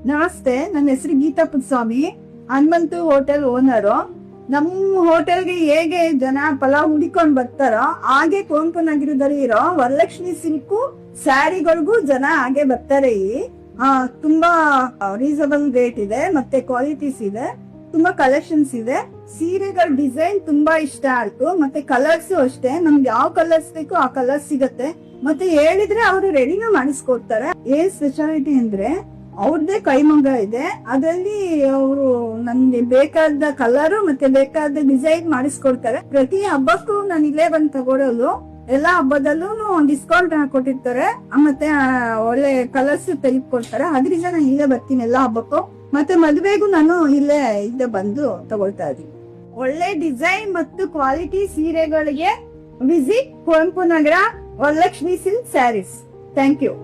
ನಮಸ್ತೆ, ನನ್ನ ಹೆಸರು ಗೀತಾ ಪುಟ್ಸ್ವಾಮಿ, ಹನುಮಂತು ಹೋಟೆಲ್ ಓನರು. ನಮ್ಮ ಹೋಟೆಲ್ಗೆ ಹೇಗೆ ಜನ ಪಲಾವ್ ಹುಡಿಕೊಂಡ್ ಬರ್ತಾರೋ ಹಾಗೆ ಕುವೆಂಪು ನಗರದಲ್ಲಿ ಇರೋ ವರಲಕ್ಷ್ಮಿ ಸಿಲ್ಕು ಸ್ಯಾರಿಗಳಿಗೂ ಜನ ಹಾಗೆ ಬರ್ತಾರೆ. ತುಂಬಾ ರೀಸನಬಲ್ ರೇಟ್ ಇದೆ, ಮತ್ತೆ ಕ್ವಾಲಿಟೀಸ್ ಇದೆ, ತುಂಬಾ ಕಲೆಕ್ಷನ್ಸ್ ಇದೆ. ಸೀರೆಗಳ ಡಿಸೈನ್ ತುಂಬಾ ಇಷ್ಟ ಆಯ್ತು, ಮತ್ತೆ ಕಲರ್ಸ್ ಅಷ್ಟೇ. ನಮ್ಗೆ ಯಾವ ಕಲರ್ಸ್ ಬೇಕು ಆ ಕಲರ್ಸ್ ಸಿಗತ್ತೆ, ಮತ್ತೆ ಹೇಳಿದ್ರೆ ಅವರು ರೆಡಿನೂ ಮಾಡಿಸ್ಕೊಡ್ತಾರೆ. ಏನ್ ಸ್ಪೆಷಾಲಿಟಿ ಅಂದ್ರೆ ಅವ್ರದ್ದೇ ಕೈಮಗ್ಗ ಇದೆ, ಅದರಲ್ಲಿ ಅವರು ನನ್ಗೆ ಬೇಕಾದ ಕಲರ್ ಮತ್ತೆ ಬೇಕಾದ ಡಿಸೈನ್ ಮಾಡಿಸ್ಕೊಡ್ತಾರೆ. ಪ್ರತಿ ಹಬ್ಬಕ್ಕೂ ನಾನು ಇಲ್ಲೇ ಬಂದು ತಗೊಳ್ಳೋದು. ಎಲ್ಲಾ ಹಬ್ಬದಲ್ಲೂ ಡಿಸ್ಕೌಂಟ್ ಕೊಟ್ಟಿರ್ತಾರೆ, ಮತ್ತೆ ಒಳ್ಳೆ ಕಲರ್ಸ್ ತೆಗೆದುಕೊಡ್ತಾರೆ. ಅದ್ರಿಂದ ನಾನು ಇಲ್ಲೇ ಬರ್ತೀನಿ ಎಲ್ಲಾ ಹಬ್ಬಕ್ಕೂ. ಮತ್ತೆ ಮದುವೆಗೂ ನಾನು ಇಲ್ಲೇ ಬಂದು ತಗೊಳ್ತಾ ಇದ್ದೀನಿ. ಒಳ್ಳೆ ಡಿಸೈನ್ ಮತ್ತು ಕ್ವಾಲಿಟಿ ಸೀರೆಗಳಿಗೆ visit Kuvempu Nagar Varalakshmi silk sarees. Thank you.